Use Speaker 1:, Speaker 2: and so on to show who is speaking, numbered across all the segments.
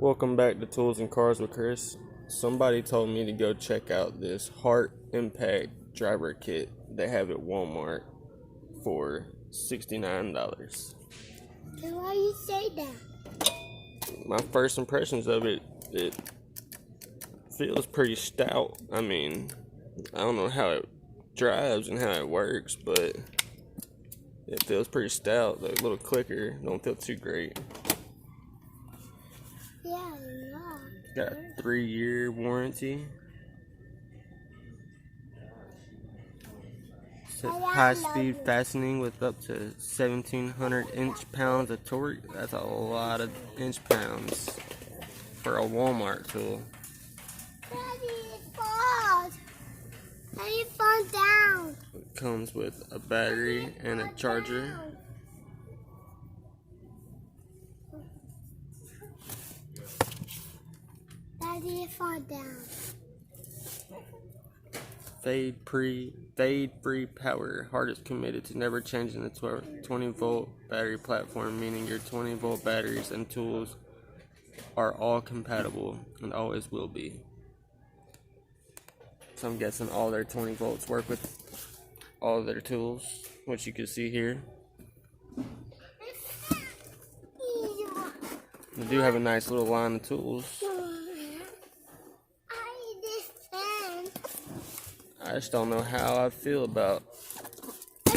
Speaker 1: Welcome back to Tools and Cars with Chris. Somebody told me to go check out this Hart Impact driver kit they have at Walmart for $69.
Speaker 2: So why you say that?
Speaker 1: My first impressions of it feels pretty stout. I mean, I don't know how it drives and how it works, but it feels pretty stout. The little clicker don't feel too great.
Speaker 2: Yeah.
Speaker 1: Got a 3-year warranty. High-speed fastening with up to 1,700 inch-pounds of torque. That's a lot of inch-pounds for a Walmart tool.
Speaker 2: Daddy, it falls. Daddy, it falls down.
Speaker 1: It comes with a battery and a charger.
Speaker 2: Daddy, it falls down.
Speaker 1: Fade-free power. Hart is committed to never changing the 20-volt battery platform, meaning your 20-volt batteries and tools are all compatible and always will be. So I'm guessing all their 20 volts work with all of their tools, which you can see here. They do have a nice little line of tools. I just don't know how I feel about.
Speaker 2: I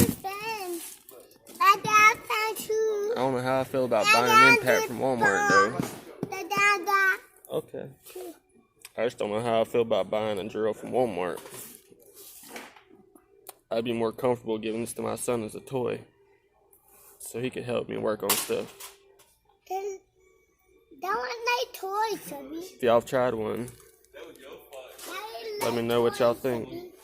Speaker 1: don't know how I feel about buying an Impact from Walmart though. Okay. I just don't know how I feel about buying a drill from Walmart. I'd be more comfortable giving this to my son as a toy, so he could help me work on stuff.
Speaker 2: That was my toy, Subby.
Speaker 1: If y'all have tried one, let me know what y'all think.